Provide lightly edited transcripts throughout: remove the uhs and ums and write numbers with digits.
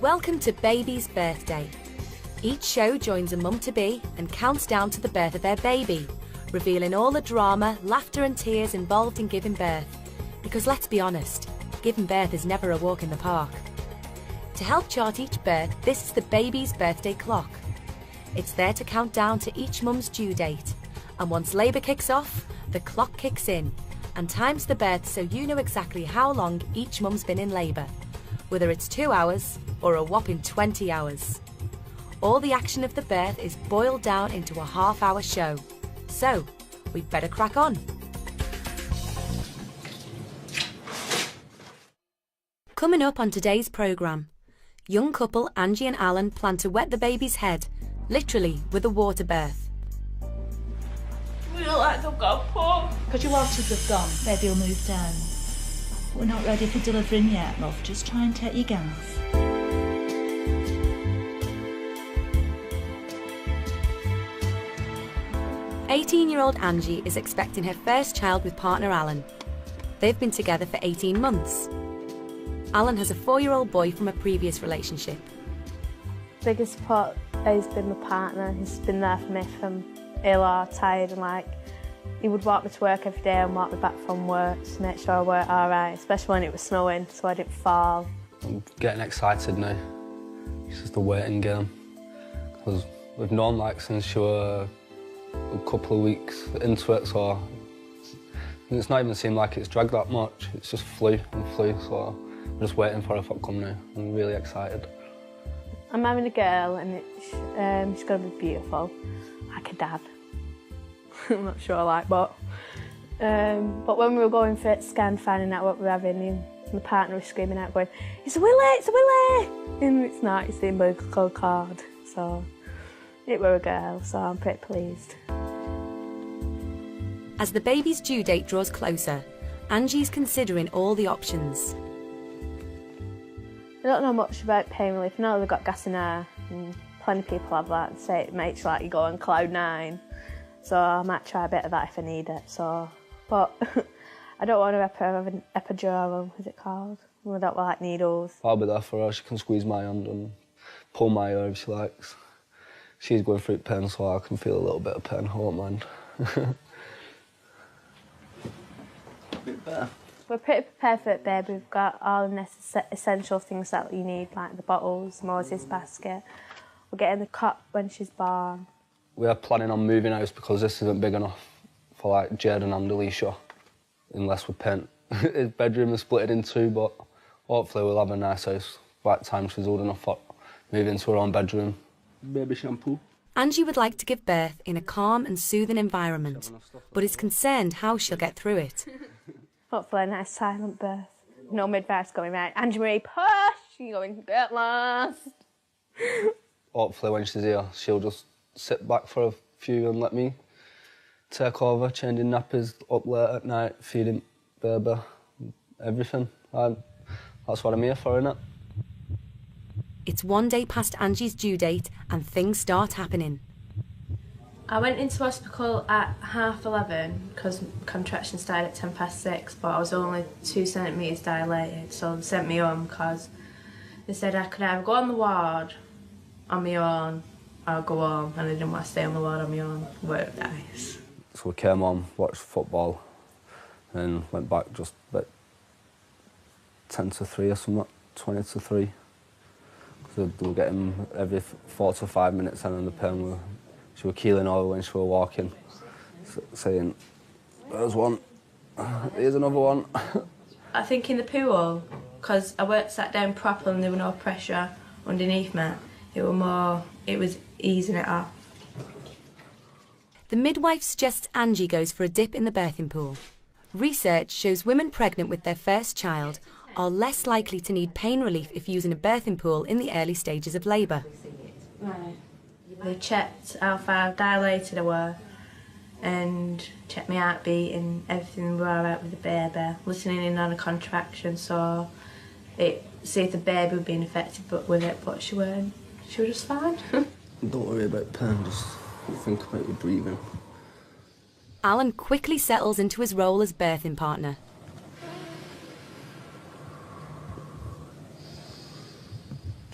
Welcome to Baby's Birthday. Each show joins a mum-to-be and counts down to the birth of their baby, revealing all the drama, laughter and tears involved in giving birth. Because let's be honest, giving birth is never a walk in the park. To help chart each birth, this is the Baby's Birthday Clock. It's there to count down to each mum's due date. And once labour kicks off, the clock kicks in and times the birth so you know exactly how long each mum's been in labour, whether it's 2 hours or a whopping 20 hours. All the action of the birth is boiled down into a half-hour show. So, we'd better crack on. Coming up on today's programme, young couple Angie and Alan plan to wet the baby's head, literally with a water birth. We don't like to go poor. Because your waters have gone, baby will move down. We're not ready for delivering yet, love. Just try and take your gas. "18-year-old Angie is expecting her first child with partner Alan. They've been together for 18 months. Alan has a 4-year-old boy from a previous relationship. Biggest support has been my partner. He's been there for me from ill or tired, and he would walk me to work every day and walk me back from work to make sure I worked all right, especially when it was snowing, so I didn't fall. I'm getting excited now. It's just a waiting game. Because we've known since she was a couple of weeks into it, so it's not even seemed like it's dragged that much. It's just flew and flew, so I'm just waiting for her to come now. I'm really excited. I'm having a girl, and she's going to be beautiful, like a dad. I'm not sure, but when we were going for a scan, finding out what we were having, my partner was screaming out, going, "It's a willy, it's a willy!" And it's not, it's the umbilical cord. So it were a girl, so I'm pretty pleased. As the baby's due date draws closer, Angie's considering all the options. I don't know much about pain relief. I know they've got gas in air, and plenty of people have that and say it makes you go on cloud 9. So I might try a bit of that if I need it. But I don't want to have an epidural, is it called? I don't like needles. I'll be there for her. She can squeeze my hand and pull my hair if she likes. She's going through pain, so I can feel a little bit of pain. I won't mind. We're pretty prepared for it, babe. We've got all the essential things that you need, like the bottles, Moses basket. We're getting the cot when she's born. We are planning on moving house because this isn't big enough for Jaden and Alicia, unless we paint. His bedroom is split in 2, but hopefully we'll have a nice house by the time she's old enough to move into her own bedroom. Baby shampoo. Angie would like to give birth in a calm and soothing environment, but is concerned how she'll get through it. Hopefully a nice silent birth. No midwives going, right, Angie Marie, push! You're going, get lost. Hopefully when she's here, she'll just sit back for a few and let me take over, changing nappies, up late at night, feeding baby, everything. That's what I'm here for, innit? It's one day past Angie's due date and things start happening. I went into hospital at 11:30 because contraction started at 6:10, but I was only 2 centimetres dilated, so they sent me home because they said I could either go on the ward on my own or go home, and I didn't want to stay on the ward on my own. Work dice. So we came home, watched football, and went back just about 10 to 3 or something, 20 to 3. So we were getting every 4 to 5 minutes and the pain. She was keeling over when she was walking, saying, "There's one, here's another one." I think in the pool, because I weren't sat down properly and there was no pressure underneath me, it was easing it off. The midwife suggests Angie goes for a dip in the birthing pool. Research shows women pregnant with their first child are less likely to need pain relief if using a birthing pool in the early stages of labour. Right. They checked how far dilated I were and checked my heartbeat, and everything was all right with the baby. Listening in on a contraction, so see if the baby was being affected with it, but she weren't. She was just fine. Don't worry about pain, just think about your breathing. Alan quickly settles into his role as birthing partner.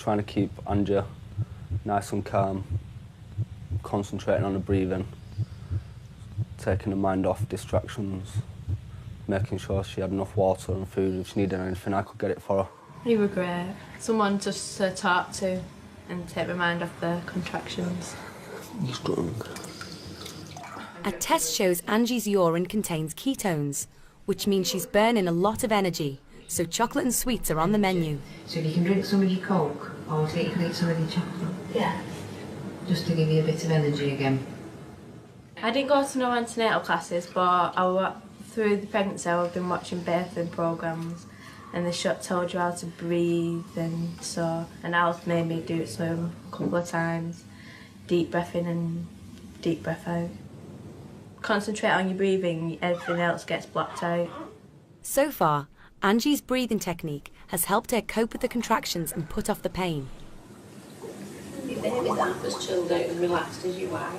trying to keep Angie nice and calm, concentrating on the breathing, taking her mind off distractions, making sure she had enough water and food. If she needed anything, I could get it for her. You were great. Someone just to talk to and take my mind off the contractions. Strong. A test shows Angie's urine contains ketones, which means she's burning a lot of energy, so chocolate and sweets are on the menu. So if you can drink some of your Coke, or you can eat some of your chocolate. Yeah. Just to give you a bit of energy again. I didn't go to no antenatal classes, but through the pregnancy I've been watching birthing programmes, and the told you how to breathe, and Alice made me do it a couple of times. Deep breath in and deep breath out. Concentrate on your breathing, everything else gets blocked out. So far, Angie's breathing technique has helped her cope with the contractions and put off the pain. Your baby's half as chilled out and relaxed as you are.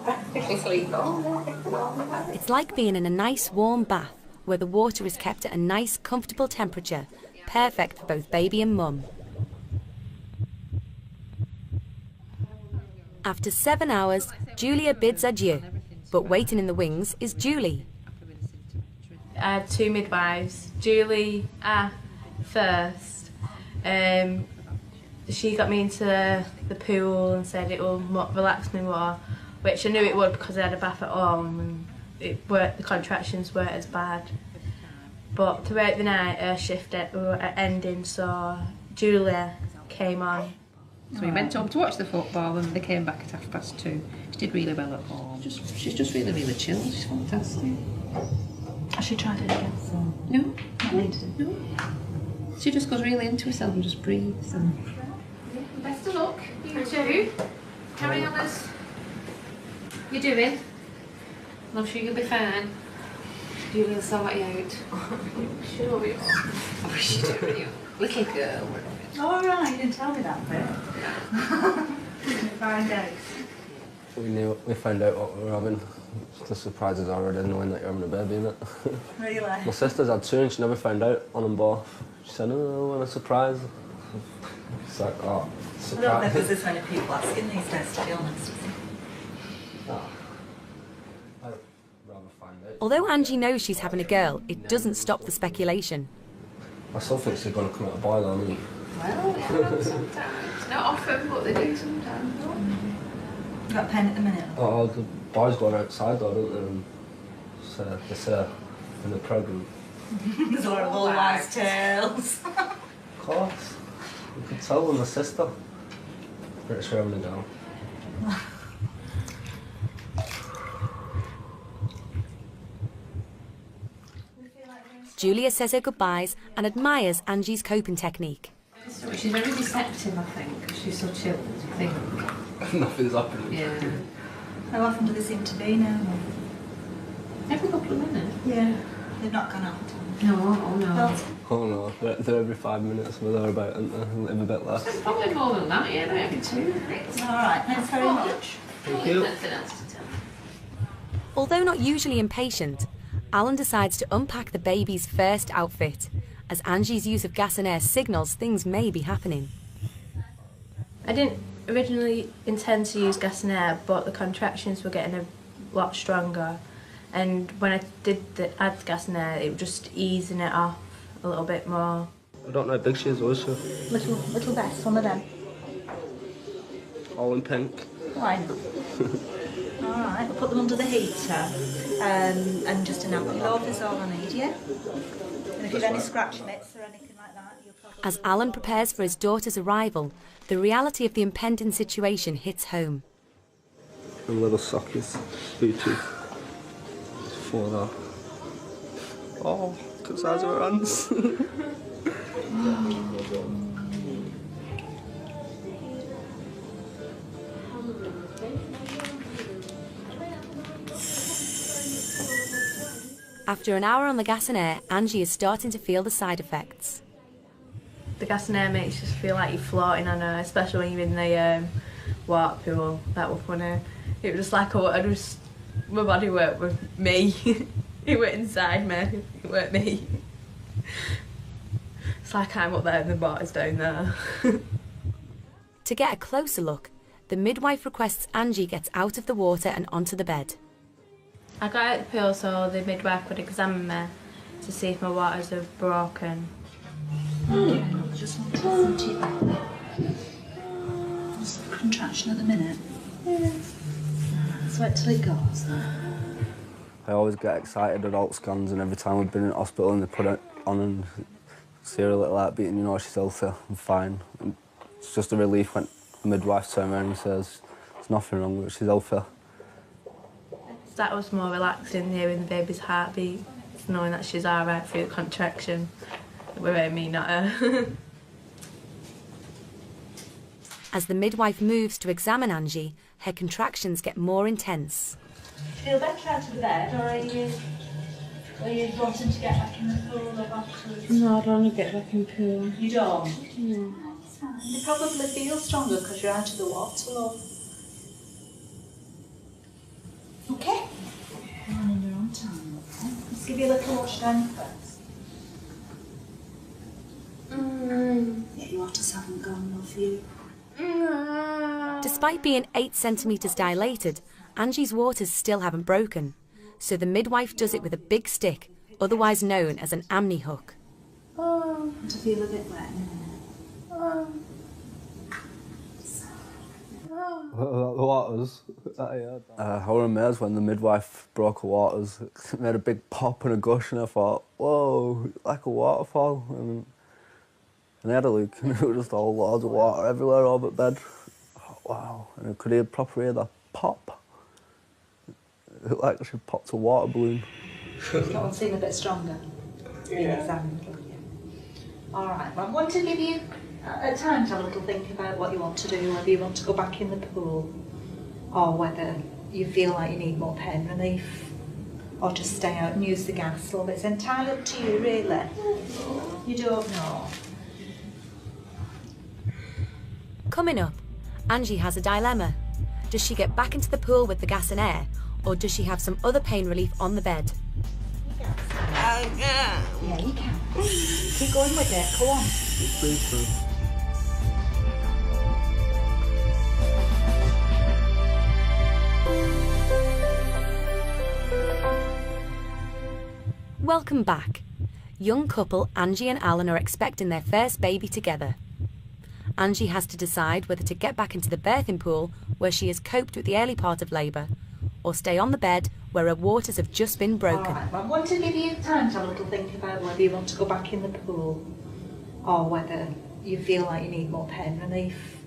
Practically sleep on. It's like being in a nice warm bath where the water is kept at a nice comfortable temperature, perfect for both baby and mum. After 7 hours, Julia bids adieu, but waiting in the wings is Julie. I had 2 midwives. Julie first. She got me into the pool and said it will relax me more, which I knew it would because I had a bath at home and the contractions weren't as bad. But throughout the night, her shift ending, so Julia came on. So we went home to watch the football and they came back at 2:30. She did really well at home. She's just really, really chill. She's fantastic. Has she tried it again? No. Not needed. No. She just goes really into herself and just breathes. And... Best of luck, you two. Carry on as you're doing. I'm sure you'll be fine. Julie will sort you out. Sure we are. Oh, she's doing you. Little girl. All right, you didn't tell me that bit. Find out. We found out what we were having. The surprise is already knowing that you're having a baby, innit? Really? My sister's had 2 and she never found out on them both. She said, oh, what a surprise. It's like, oh, surprise. I don't know if there's this many people asking these days, to be honest. Oh. I'd rather find out. Although Angie knows she's having a girl, it doesn't stop the speculation. I still think she's going to come out a boy, though, isn't he? Well, yeah, sometimes. Not often, but they do sometimes. You got a pen at the minute? Oh, the boys go outside, though, don't they? And so they say when they're pregnant. There's a lot of all wise tales. Of course. You could tell when the sister. Pretty sure I'm going to go. Julia says her goodbyes and admires Angie's coping technique. She's very deceptive, I think, 'cause she's so chilled, I think. Nothing's happening. Yeah. How often do they seem to be now? Every couple of minutes. Yeah. They've not gone out. No, oh no. Well, Oh no, they're every 5 minutes or thereabout, aren't they? Maybe a bit less. Probably more than that, yeah, about every 2 minutes. all right, thanks very much. Thank you. Nothing else to tell. Although not usually impatient, Alan decides to unpack the baby's first outfit, as Angie's use of gas and air signals things may be happening. I didn't originally intend to use gas and air, but the contractions were getting a lot stronger. And when I did add gas and air, it was just easing it off a little bit more. I don't know how big she is, was she? Little best, one of them. All in pink. Why not? All right, we'll put them under the heater, and just a nappy loaf is all I need, yeah? And if you've any scratch mitts or anything like that, you'll probably... As Alan prepares for his daughter's arrival, the reality of the impending situation hits home. And little sockies, booties. For that. Oh, look at the size of her hands. After an hour on the gas and air, Angie is starting to feel the side effects. The gas and air makes you feel like you're floating on her, especially when you're in the water pool. That was funny. It was just like my body worked with me. It went inside me. It weren't me. It's like I'm up there and the water's down there. To get a closer look, the midwife requests Angie gets out of the water and onto the bed. I got out the pool so the midwife could examine me to see if my waters are broken. Okay, I just want to listen to you back. What's the contraction at the minute? Let's wait till it goes. I always get excited at alt scans, and every time we've been in hospital and they put it on and see her a little heart beating, you know she's healthy and fine. And it's just a relief when the midwife turns around and says there's nothing wrong with her, she's healthy. That was more relaxing, hearing the baby's heartbeat, knowing that she's alright through the contraction. We're me, not her. As the midwife moves to examine Angie, her contractions get more intense. Feel better out of the bed, or are you wanting to get back in the pool or afterwards? No, I don't want to get back in the pool. You don't? No. That's fine. You probably feel stronger because you're out of the water, love. Okay? You're on in your own time, okay? Let's give you a little wash down first. Yeah, your waters haven't gone, love, you. Despite being 8 centimetres dilated, Angie's waters still haven't broken, so the midwife does it with a big stick, otherwise known as an amni hook. To feel a bit wet. The waters. I was amazed when the midwife broke her waters. It made a big pop and a gush, and I thought, whoa, like a waterfall. And I had a look, and it was just all loads of water everywhere over the bed. Oh, wow, and I could hear the pop. It looked like she popped a water balloon. That one seem a bit stronger. Yeah. All right, well, I'm going to give you at times a little think about what you want to do, whether you want to go back in the pool or whether you feel like you need more pain relief or just stay out and use the gas. Well, it's entirely up to you, really. You don't know. Coming up, Angie has a dilemma. Does she get back into the pool with the gas and air, or does she have some other pain relief on the bed? Yeah, you can. Keep going with it. Go on. Welcome back. Young couple Angie and Alan are expecting their first baby together. Angie has to decide whether to get back into the birthing pool, where she has coped with the early part of labour, or stay on the bed where her waters have just been broken. All right, well, I want to give you time to have a little think about whether you want to go back in the pool or whether you feel like you need more pain relief.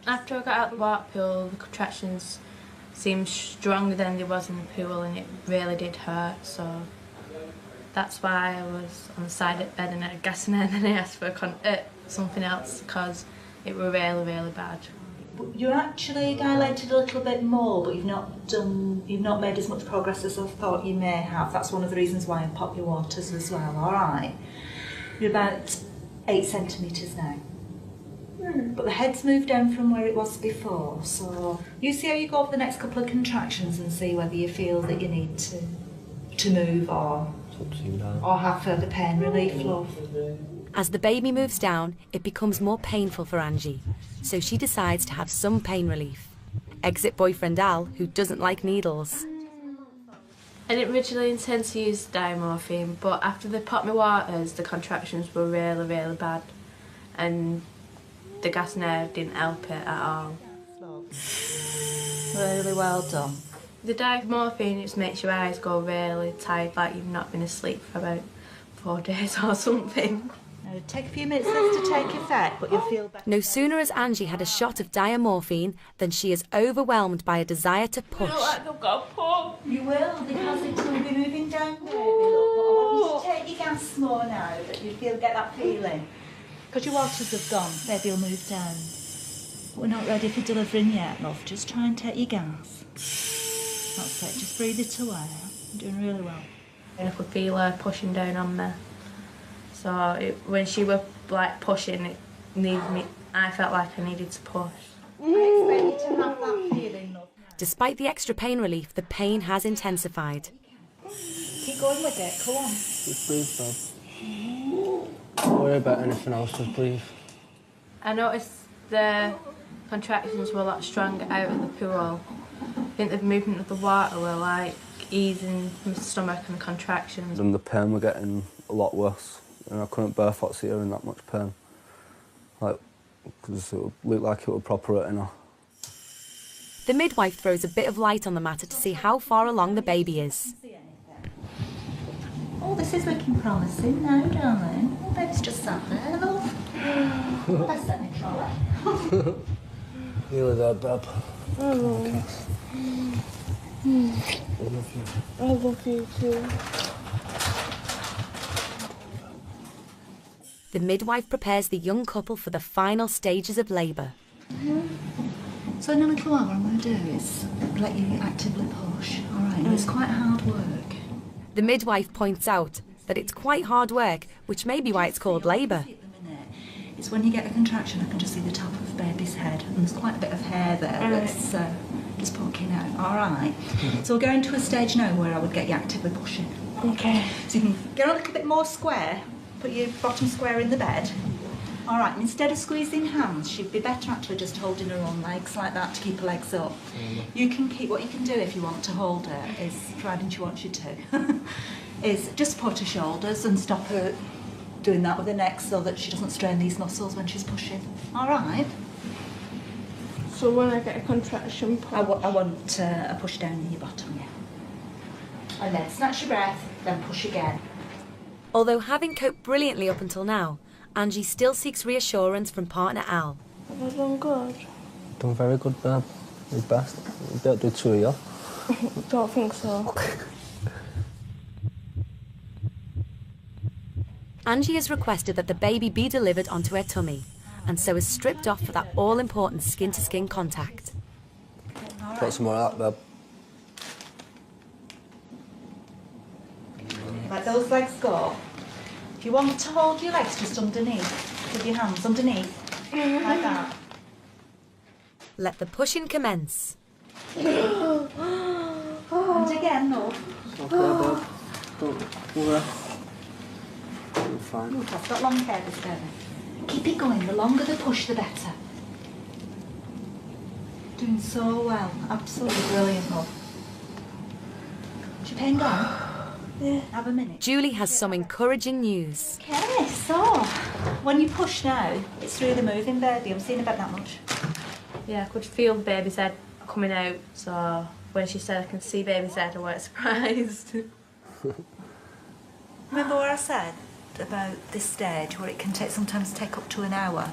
After I got out of the water pool, the contractions seemed stronger than they was in the pool, and it really did hurt, so that's why I was on the side of the bed and I had gas in there, and then I asked for something else because it were really, really bad. You're actually dilated a little bit more, but you've not made as much progress as I thought you may have. That's one of the reasons why I pop your waters as well, all right? You're about 8 centimetres now. But the head's moved down from where it was before, so you see how you go over the next couple of contractions and see whether you feel that you need to move or have further pain relief, love. As the baby moves down, it becomes more painful for Angie, so she decides to have some pain relief. Exit boyfriend Al, who doesn't like needles. I didn't originally intend to use diamorphine, but after they popped my waters, the contractions were really, really bad, and the gas and air didn't help it at all. Really well done. The diamorphine just makes your eyes go really tired, like you've not been asleep for about 4 days or something. Now, take a few minutes for this to take effect, but you'll feel better. No sooner has Angie had a shot of diamorphine than she is overwhelmed by a desire to push. I feel like I've got a pump. You will, because it will be moving down, baby, look. But I want you to take your gas more now, that you get that feeling. Because your waters have gone, baby will move down. But we're not ready for delivering yet, love. Just try and take your gas. That's it, just breathe it away. You're doing really well. And I could feel her pushing down on me. So when she was like pushing, it needed me. I felt like I needed to push. I expect you to have that feeling, love. Despite the extra pain relief, the pain has intensified. Keep going with it, come on. Just breathe, love. Don't worry about anything else, just breathe. I noticed the contractions were a lot stronger out of the pool. I think the movement of the water were like easing my stomach and the contractions. And the pain were getting a lot worse, and I couldn't birth what's here in that much pain. Like, because it would look like it was proper hurting her. The midwife throws a bit of light on the matter to see how far along the baby is. Oh, this is looking promising now, darling. Oh, baby's just sat there, love. That's that trolley. Nearly there, Bab. Okay. I love you. I love you too. The midwife prepares the young couple for the final stages of labour. So in a little while, what I'm going to do is let you actively push. All right, it's quite hard work. The midwife points out that it's quite hard work, which may be why it's called labour. It's when you get a contraction, I can just see the top of baby's head, and there's quite a bit of hair there that's just poking out. All right. So we're going to a stage now where I would get you actively pushing. Okay. So you can get a little bit more square, put your bottom square in the bed. All right, and instead of squeezing hands, she'd be better actually just holding her own legs like that to keep her legs up. You can keep, what you can do if you want to hold her is, providing she wants you to, is just support her shoulders and stop her doing that with her neck so that she doesn't strain these muscles when she's pushing. All right? So when I get a contraction, push. I want a push down in your bottom, yeah. And then snatch your breath, then push again. Although having coped brilliantly up until now, Angie still seeks reassurance from partner Al. Have I done good? Done very good, Bab. Your best. You better do 2 of you. Don't think so. Angie has requested that the baby be delivered onto her tummy, and so is stripped off for that all-important skin-to-skin contact. Put some more of that, Bab. Let those legs go. If you want to hold your legs just underneath, with your hands underneath, like that. Let the pushing commence. And again, no. Okay, Bab. Don't worry. You're fine. Look, I've got long hair this day. Keep it going. The longer the push, the better. Doing so well. Absolutely brilliant, love. Is your pain gone? Yeah. Have a minute. Julie has some encouraging news. Okay, so when you push now, it's really moving, baby. I'm seeing about that much. Yeah, I could feel the baby's head coming out, so when she said I can see baby's head, I was surprised. Remember what I said about this stage where it can sometimes take up to an hour?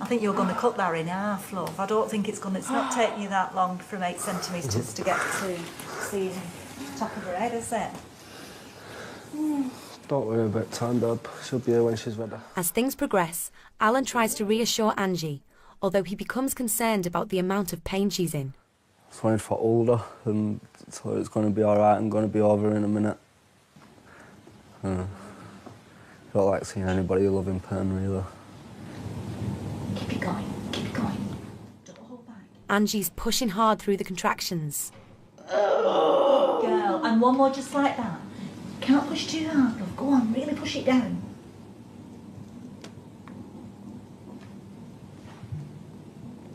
I think you're going to cut that in half, love. I don't think it's not taking you that long from 8 centimetres to get to see the top of her head, is it? Don't worry about time, Bab. She'll be here when she's ready. As things progress, Alan tries to reassure Angie, although he becomes concerned about the amount of pain she's in. Just wanted for older, and so it's going to be all right and going to be over in a minute. I don't like seeing anybody loving pain, really. Keep it going. Keep it going. Don't hold back. Angie's pushing hard through the contractions. Girl, and one more just like that. Can't push too hard, love. Go on, really push it down.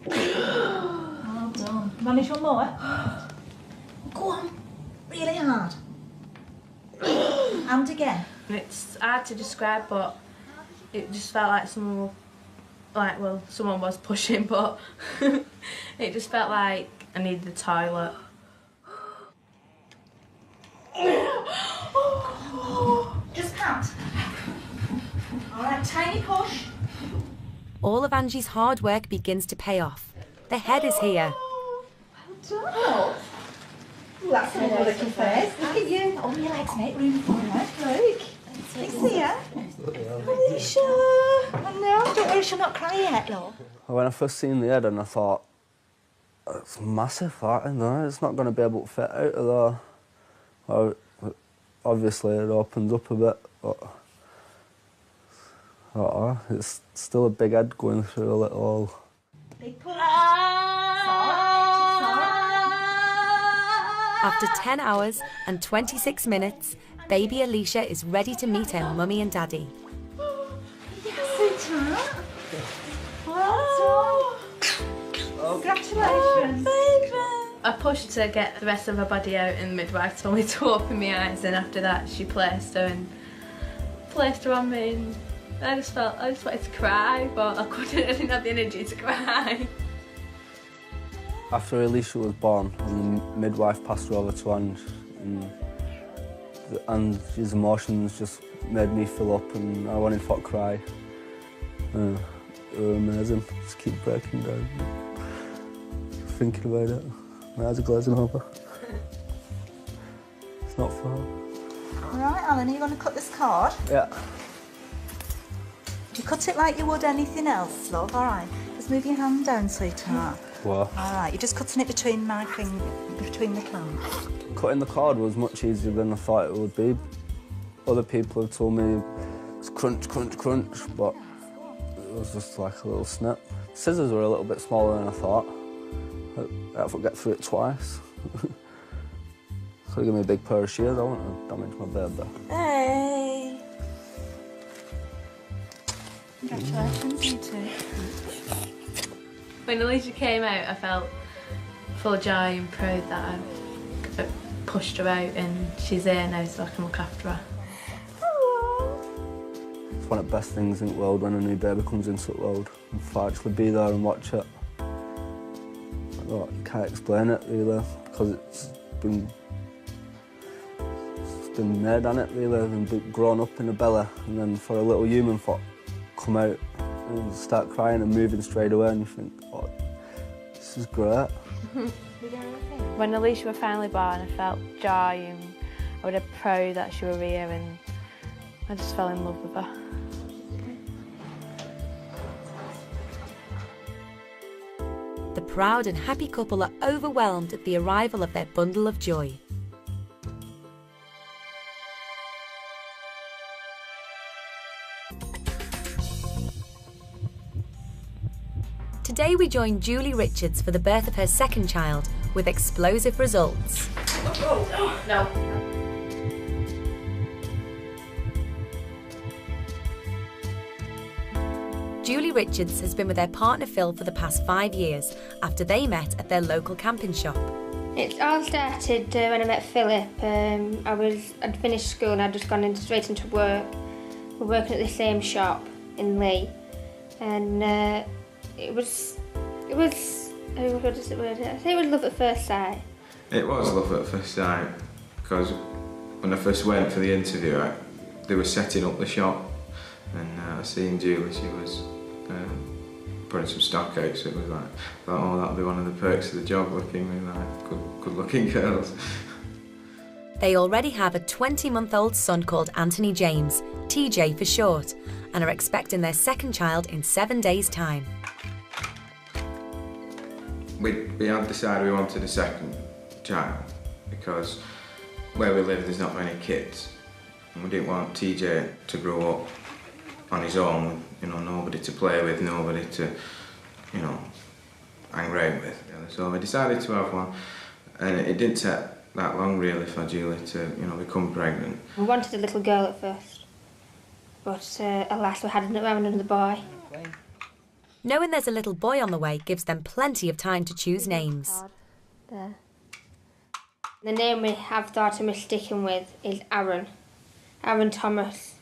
Well done. Manage one more. Go on, really hard. And again. It's hard to describe, but it just felt like someone was pushing, but it just felt like I needed the toilet. Just pat. All right, tiny push. All of Angie's hard work begins to pay off. The head is here. Well done. Ooh, that's a lovely little face. Look at you. All your legs make room for it. Look. It's here. Alicia. Oh no, don't worry, she'll not cry yet, love. When I first seen the head, and I thought, it's massive, that, isn't it? It's not going to be able to fit out of there. Well, obviously, it opens up a bit, but it's still a big head going through a little hole. Big push. After 10 hours and 26 minutes, baby Alicia is ready to meet her mummy and daddy. sweetheart. Oh. Congratulations. I pushed to get the rest of her body out and the midwife told me to open my eyes, and after that she placed her on me, and I just wanted to cry, but I didn't have the energy to cry. After Alicia was born, and the midwife passed her over to Ange, and his emotions just made me fill up, and I wanted to cry. They were amazing. Just keep breaking down. Thinking about it, my eyes are glazing over. It's not far. All right, Alan, are you going to cut this card? Yeah. You cut it like you would anything else, love. All right. Just move your hand down, sweetheart. What? All right, you're just cutting it between my finger, between the clamps. Cutting the card was much easier than I thought it would be. Other people have told me it's crunch, crunch, crunch, but it was just like a little snip. Scissors were a little bit smaller than I thought. I have to get through it twice. Could give me a big pair of shears. I wouldn't have damaged my baby. Hey! Congratulations, you two. When Alicia came out, I felt full of joy and proud that I pushed her out, and she's here now so I can look after her. It's one of the best things in the world when a new baby comes into the world. And to actually be there and watch it. You can't explain it really, because it's been made on it really, and been grown up in the belly, and then for a little human foot come out and start crying and moving straight away, and you think, oh, this is great. When Alicia was finally born, I felt joy, and I was proud that she was here, and I just fell in love with her. The proud and happy couple are overwhelmed at the arrival of their bundle of joy. Today we join Julie Richards for the birth of her second child, with explosive results. Oh, no. Julie Richards has been with her partner Phil for the past 5 years, after they met at their local camping shop. It all started when I met Philip. I'd finished school and I'd just gone straight into work. We're working at the same shop in Lee, and it was what is the word? I think it was love at first sight. It was love at first sight, because when I first went for the interview, they were setting up the shop, and I seen Julie. She was putting some stock out, so it was like, oh, that'll be one of the perks of the job, looking like good-looking girls. They already have a 20-month-old son called Anthony James, TJ for short, and are expecting their second child in 7 days' time. We had decided we wanted a second child because where we live there's not many kids, and we didn't want TJ to grow up on his own, nobody to play with, nobody to, hang around with. So we decided to have one, and it didn't take that long really for Julie to, become pregnant. We wanted a little girl at first, but alas, we had another boy. Knowing there's a little boy on the way gives them plenty of time to choose names. There. The name we have thought of me sticking with is Aaron Thomas.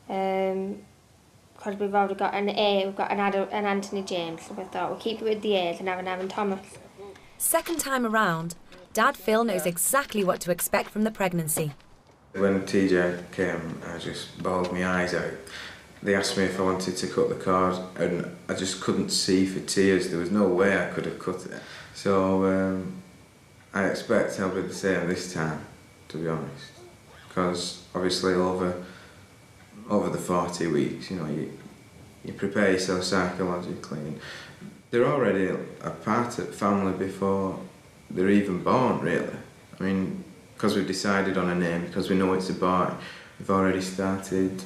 Because we've already got an A, we've got an Anthony James, so we thought we'll keep it with the A's and have an Aaron Thomas. Second time around, Dad Phil knows exactly what to expect from the pregnancy. When TJ came, I just bawled my eyes out. They asked me if I wanted to cut the cord, and I just couldn't see for tears. There was no way I could have cut it. So I expect I'll be the same this time, to be honest. Because obviously over the 40 weeks, you prepare yourself psychologically. And they're already a part of the family before they're even born, really. I mean, because we've decided on a name, because we know it's a boy, we've already started,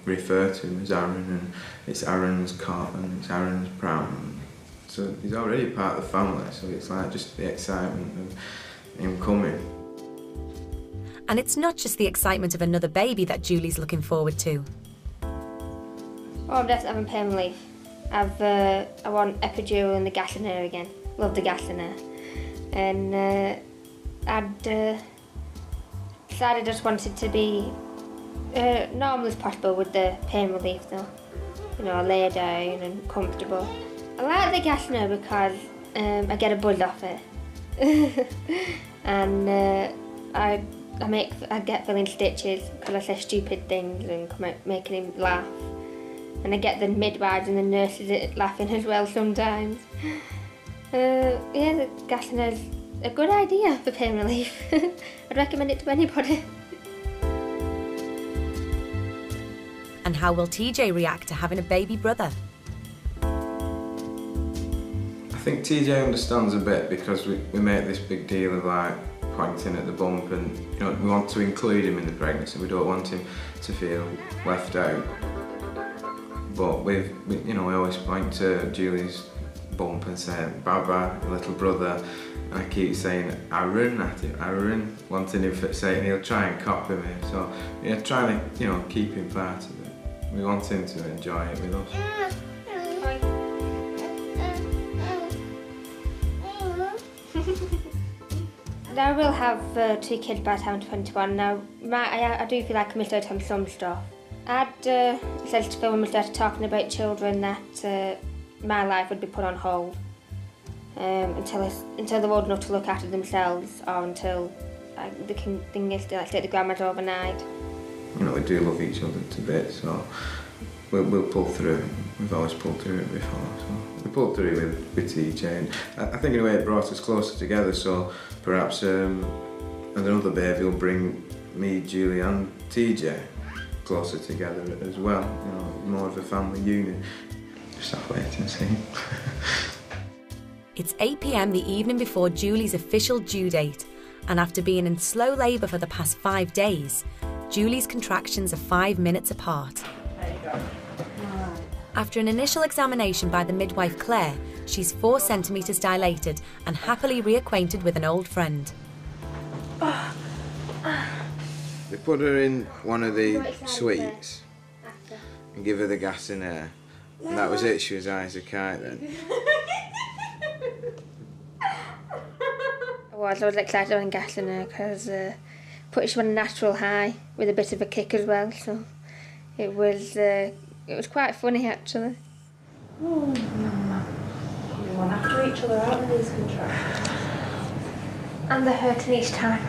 refer to him as Aaron, and it's Aaron's cot and it's Aaron's pram. So he's already a part of the family, so it's like just the excitement of him coming. And it's not just the excitement of another baby that Julie's looking forward to. Oh, Oh, I'm definitely having pain relief. I want epidural and the gas in her again. Love the gas in her. And I'd decided I just wanted to be normal as possible with the pain relief though. You know, lay down and comfortable. I like the gas in her because I get a buzz off it. And I get filling stitches because I say stupid things and making him laugh. And I get the midwives and the nurses laughing as well sometimes. Yeah, the gas in her is a good idea for pain relief. I'd recommend it to anybody. And how will TJ react to having a baby brother? I think TJ understands a bit because we make this big deal of like pointing at the bump, and you know, we want to include him in the pregnancy. We don't want him to feel left out. But we always point to Julie's bump and say, Baba, little brother. And I keep saying Aaron at him, Aaron, wanting him to say, and he'll try and copy me. So yeah, trying to, keep him part of it. We want him to enjoy it with us. Now I will have 2 kids by the time I'm 21. Now, I do feel like I missed out on some stuff. I'd said to Phil when we started talking about children that my life would be put on hold until they're old enough to look after themselves, or until they can stay at the grandma's overnight. You know, we do love each other to bits, so we'll pull through it. We've always pulled through it before, so we pulled through with TJ. And I think in a way it brought us closer together, so perhaps another baby will bring me, Julie and TJ closer together as well, more of a family unit. Just have to wait and see. It's 8 p.m. the evening before Julie's official due date, and after being in slow labour for the past 5 days, Julie's contractions are 5 minutes apart. There you go. After an initial examination by the midwife Claire, she's 4 centimetres dilated and happily reacquainted with an old friend. They put her in one of the suites and give her the gas in air. And that was it, she was high as a kite then. I was excited on gas in her because put her on a natural high with a bit of a kick as well, so it was quite funny actually. Oh, Mama. You want after each other out in these contractions. And they're hurting each time.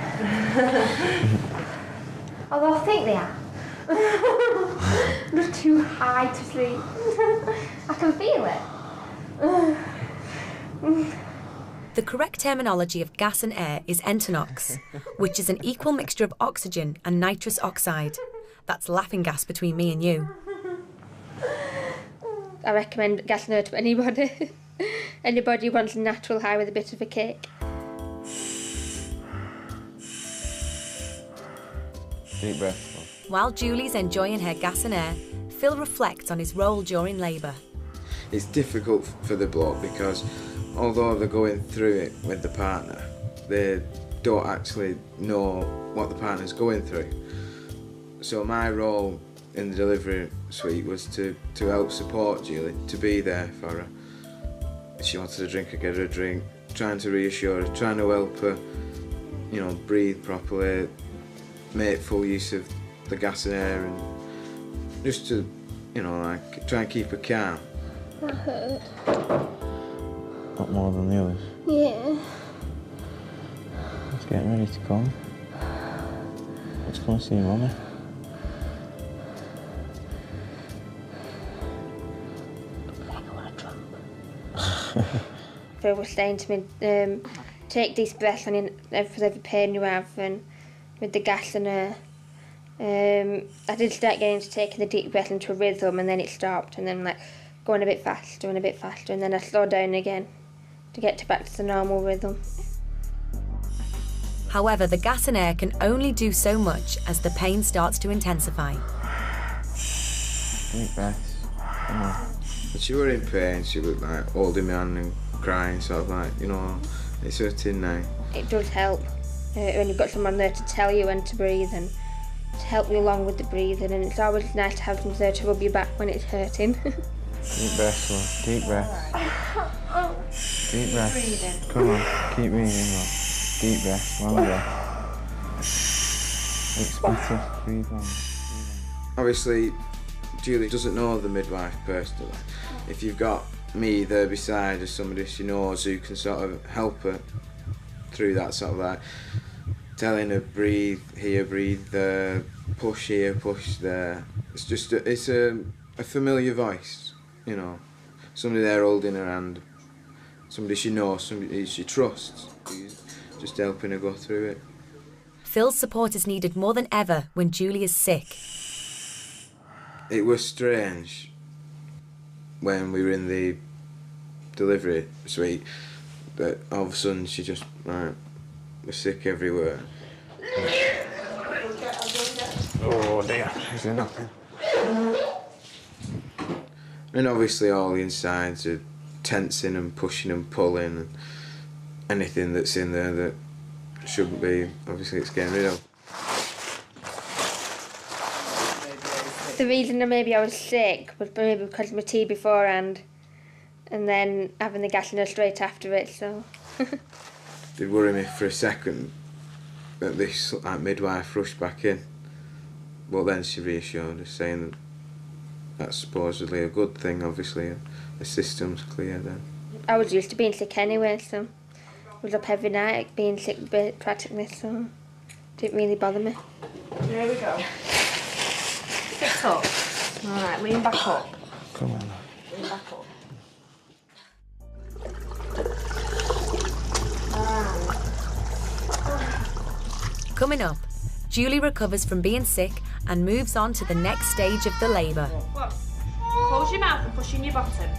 Although I think they are. I'm just too high to sleep. I can feel it. The correct terminology of gas and air is entonox, which is an equal mixture of oxygen and nitrous oxide. That's laughing gas between me and you. I recommend gas and air to anybody. Anybody who wants a natural high with a bit of a kick. Deep breath. While Julie's enjoying her gas and air, Phil reflects on his role during labour. It's difficult for the bloke because although they're going through it with the partner, they don't actually know what the partner's going through. So my role in the delivery suite was to help support Julie, to be there for her. If she wanted a drink, I get her a drink, trying to reassure her, trying to help her, breathe properly, make full use of the gas and air, and just to, try and keep her calm. That hurt. Not more than the others? Yeah. It's getting ready to come. Let's go and see Mummy. Phil was saying to me, take deep breaths for every pain you have, and with the gas and air. I did start getting into taking the deep breath into a rhythm, and then it stopped, and then going a bit faster and a bit faster, and then I slowed down again to get back to the normal rhythm. However, the gas and air can only do so much as the pain starts to intensify. Deep breaths. Come on. She were in pain, she was holding my hand and crying, sort of it's hurting now. It does help when you've got someone there to tell you when to breathe and to help you along with the breathing, and it's always nice to have them there to rub your back when it's hurting. Deep breath, love. Deep breath. Deep breath. Come on, keep breathing, love. Deep breath, long breath. It's better. Breathe on. Obviously, Julie doesn't know the midwife personally. If you've got me there beside as somebody she knows who can sort of help her through that sort of like telling her breathe here, breathe there, push here, push there. It's just a familiar voice, you know. Somebody there holding her hand, somebody she knows, somebody she trusts, who's just helping her go through it. Phil's support is needed more than ever when Julie is sick. It was strange when we were in the delivery suite that all of a sudden she just was sick everywhere. Oh dear, is there nothing? And obviously all the insides are tensing and pushing and pulling, and anything that's in there that shouldn't be, obviously it's getting rid of. The reason that maybe I was sick was maybe because of my tea beforehand, and then having the gas in her straight after it, so... Did worry me for a second that this midwife rushed back in, but then she reassured us, saying that that's supposedly a good thing, obviously, the system's clear then. I was used to being sick anyway, so I was up every night being sick practically, so it didn't really bother me. There we go. Sit up. Alright, lean back up. Come on. Lean back up. Coming up, Julie recovers from being sick and moves on to the next stage of the labour. What? Close your mouth and push in your bottom.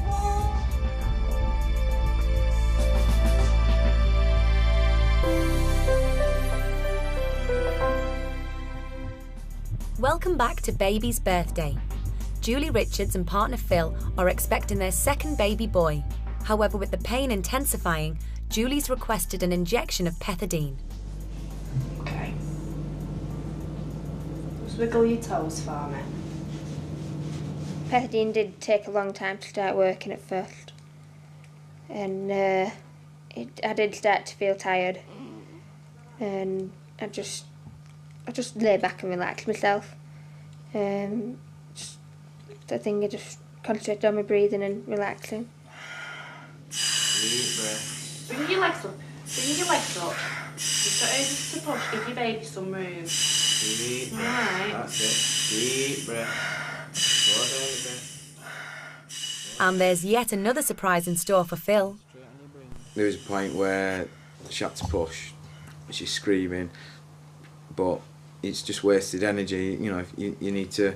Welcome back to Baby's birthday. Julie Richards and partner Phil are expecting their second baby boy. However, with the pain intensifying, Julie's requested an injection of pethidine. Okay. Just wiggle your toes for me. Pethidine did take a long time to start working at first, and I did start to feel tired, and I just lay back and relax myself. I think I just concentrated on my breathing and relaxing. Deep breath. Bring your legs up. Bring your legs up. You've got urges to push. Give your baby some room. Deep breath. Alright. That's it. Deep breath. Slow down a bit. And there's yet another surprise in store for Phil. There was a point where she had to push. She's screaming, but it's just wasted energy. You know, you need to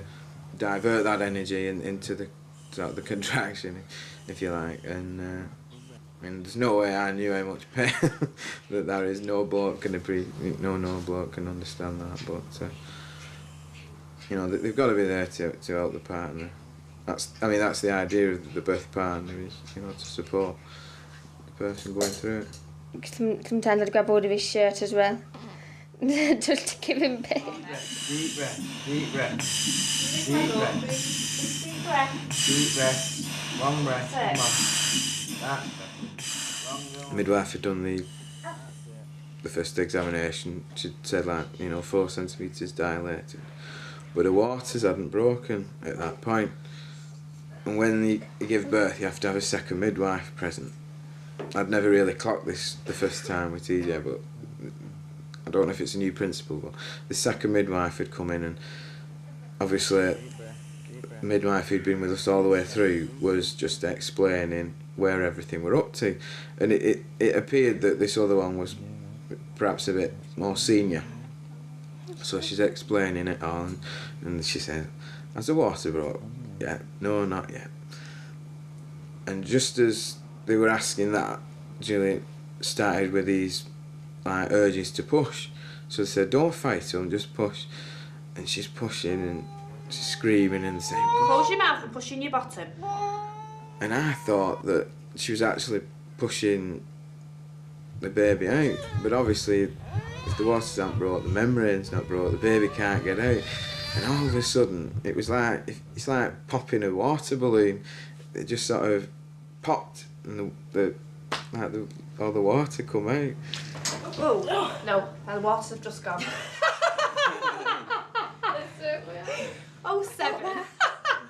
divert that energy into the sort of the contraction, if you like. And I mean, there's no way I knew how much pain that there is. No bloke can no bloke can understand that. But you know, they've got to be there to help the partner. That's the idea of the birth partner, is, you know, to support the person going through it. Sometimes I'd grab hold of his shirt as well, just to give him pain. Deep breath, deep breath, deep breath, Deep breath. deep breath, long breath, come on. The midwife had done the first examination. She said, like, you know, 4 centimetres dilated, but the waters hadn't broken at that point. And when you give birth, you have to have a second midwife present. I'd never really clocked this the first time with TJ, but I don't know if it's a new principle, but the second midwife had come in, and obviously the midwife who'd been with us all the way through was just explaining where everything were up to, and it appeared that this other one was perhaps a bit more senior. So she's explaining it all, and she said, "Has the water broke?" "Yeah." "No, not yet." And just as they were asking that, Julie started with these like urges to push. So they said, "Don't fight them, just push." And she's pushing and she's screaming and saying, Close your mouth and push in your bottom. and I thought that she was actually pushing the baby out. But obviously, if the water's not brought, the membrane's not brought, the baby can't get out. And all of a sudden, it was like, it's like popping a water balloon. It just sort of popped, and all the water come out. Oh, no, the waters have just gone. Oh, 7.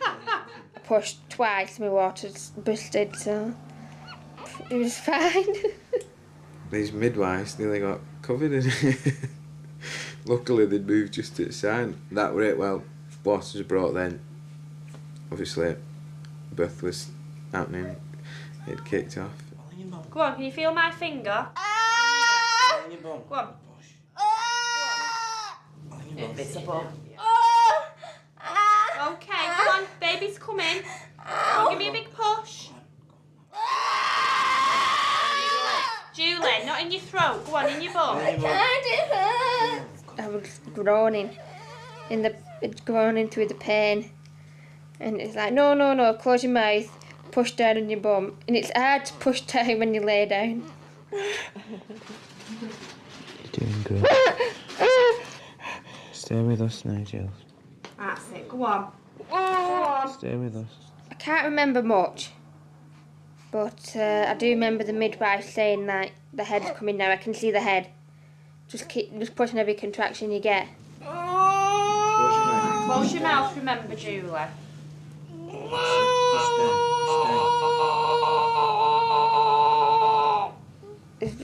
I pushed twice, my water's busted, so it was fine. These midwives nearly got covered in it. Luckily, they'd moved just to the side. That were it. Well, water was brought then. Obviously, birth was happening. It kicked off. Go on, can you feel my finger? Go on. Invisible. Okay, come on, baby's coming. Give me a big push. Julie, not in your throat. Go on, in your bum. I was groaning through the pain, and it's like, no, close your mouth, push down on your bum, and it's hard to push down when you lay down. You're doing good. Stay with us now, Jill. That's it, go on. Go on. Stay with us. I can't remember much, but I do remember the midwife saying that the head's coming now. I can see the head. Just pushing every contraction you get. Close your mouth, remember, Julie.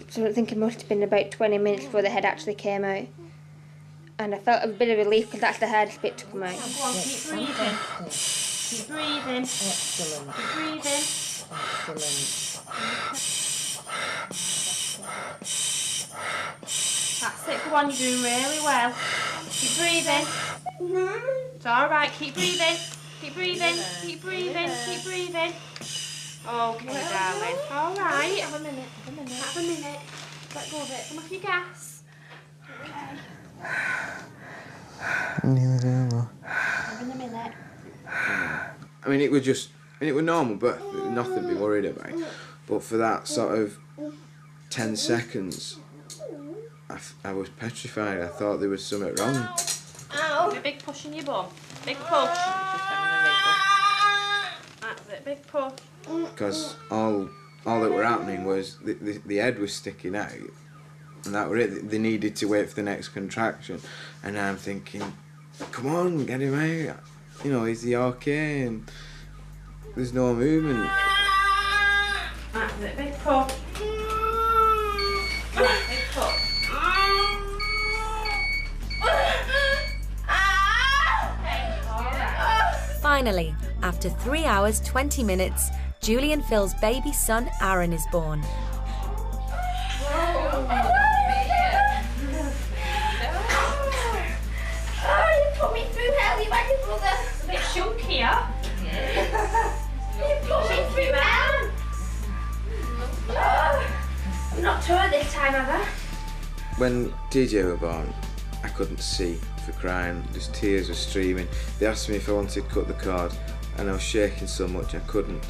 So I think it must have been about 20 minutes before the head actually came out. And I felt a bit of relief because that's the hardest bit to come out. Go on, keep breathing. Keep breathing. Excellent. Keep breathing. That's it, go on, you're doing really well. Keep breathing. It's alright, keep breathing. Keep breathing, keep breathing, keep breathing. Okay, darling. Alright. Have a minute. Have a minute. Let go of it. Come off your gas. Okay. Nearly there, love. Have in a minute. I mean, it was normal, but nothing to be worried about. But for that sort of 10 seconds, I was petrified. I thought there was something wrong. Ow. A big push in your bum. Big push. Just having a wriggle. That's it, big push. Because all that were happening was the head was sticking out, and that were it. They needed to wait for the next contraction, and I'm thinking, come on, get him out. You know, is he okay? And there's no movement. That's it, big push. Big push. Finally, after 3 hours 20 minutes, Julie and Phil's baby son Aaron is born. Put me through hell, you had your brother. It's a bit chunkier. You put me through hell. I'm not sure this time, have I? When TJ were born, I couldn't see for crying. Just tears were streaming. They asked me if I wanted to cut the cord, and I was shaking so much I couldn't.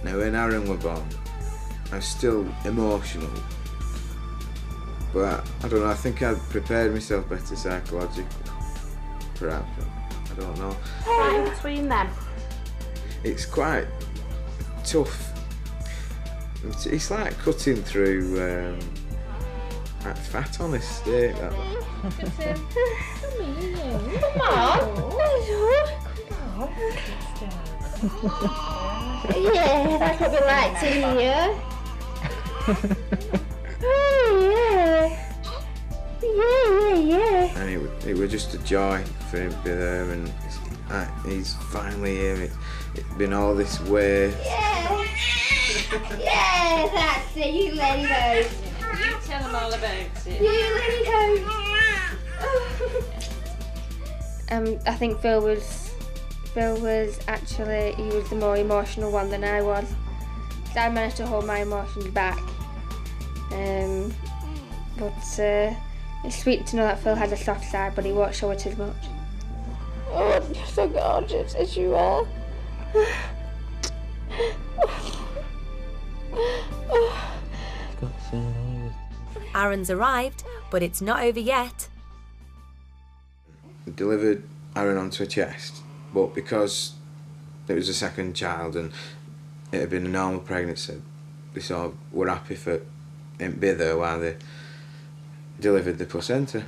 Now, when Aaron were born, I was still emotional. But I don't know, I think I'd prepared myself better psychologically. Perhaps. I don't know. Right in between them. It's quite tough. It's like cutting through like fat on a steak. That. Yeah, that's what we like to hear. Oh, yeah. And it was just a joy for him to be there, and he's finally here. It's been all this way. Yeah, that's it. You let it out. You tell them all about it. You let it out. I think Phil was actually, he was the more emotional one than I was. So I managed to hold my emotions back. But it's sweet to know that Phil has a soft side, but he won't show it as much. Oh, you're so gorgeous as you are. Aaron's arrived, but it's not over yet. We delivered Aaron onto a chest, but because it was a second child and it had been a normal pregnancy, they sort of were happy for him to be there while they delivered the placenta.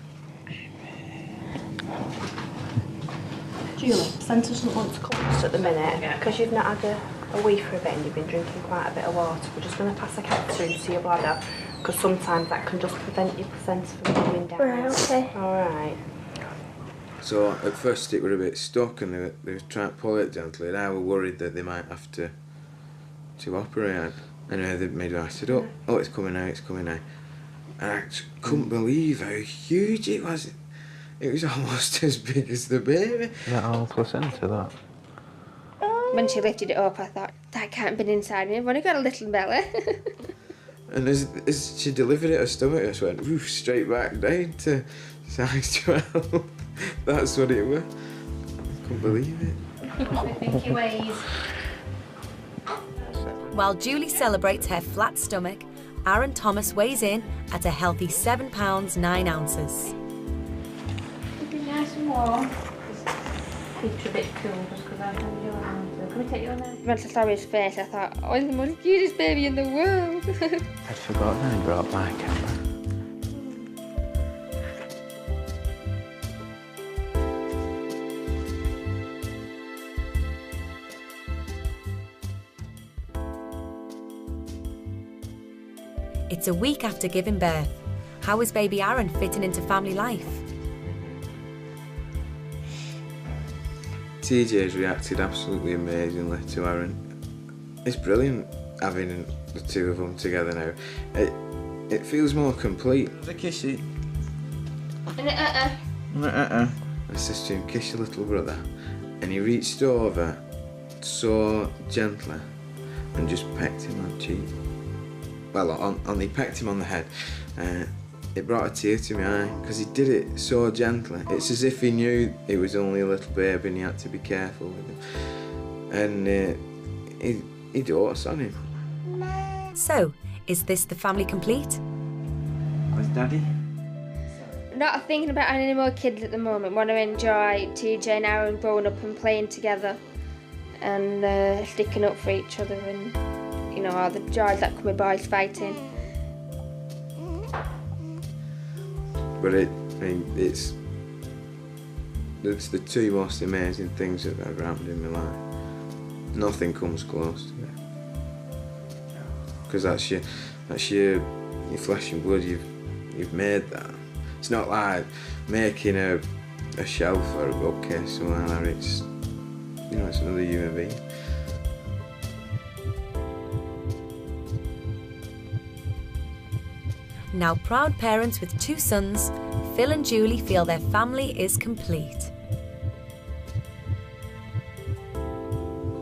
Julie, placenta doesn't want to come just at the minute because you've not had a wee for a bit and you've been drinking quite a bit of water. We're just going to pass a catheter into your bladder because sometimes that can just prevent your placenta from coming down. Right, okay. Alright. So at first it were a bit stuck and they were trying to pull it gently, and I was worried that they might have to operate. And the midwife said, oh, it's coming out, it's coming out. And I just couldn't believe how huge it was. It was almost as big as the baby. Is that all placenta, that? When she lifted it up, I thought, that can't have been inside me. I've only got a little belly. And as she delivered it, her stomach just went woof, straight back down to size 12. That's what it was. I couldn't believe it. I think he weighs. While Julie celebrates her flat stomach, Aaron Thomas weighs in at a healthy 7 pounds 9 ounces. It'll be nice and warm. Keeps you a bit cool just because I have your arm. So can we take your knife? When I saw his face, I thought, oh, he's the most cutest baby in the world. I'd forgotten I brought my camera. It's a week after giving birth. How is baby Aaron fitting into family life? TJ's reacted absolutely amazingly to Aaron. It's brilliant having the two of them together now. It feels more complete. A kissy. I said to him, kiss your little brother. And he reached over so gently and just pecked him on the cheek. Well, he pecked him on the head. It brought a tear to my eye because he did it so gently. It's as if he knew he was only a little baby and he had to be careful with him. And he dotes on him. So, is this the family complete? Where's Daddy? Not thinking about any more kids at the moment. Want to enjoy TJ and Aaron growing up and playing together and sticking up for each other and, you know, all the joys that come with boys fighting. But it's the two most amazing things that have ever happened in my life. Nothing comes close to it. Because that's your flesh and blood. You've made that. It's not like making a shelf or a bookcase or something like that. It's, you know, it's another human being. Now proud parents with 2 sons, Phil and Julie feel their family is complete.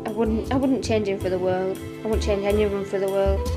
I wouldn't change him for the world. I wouldn't change any of them for the world.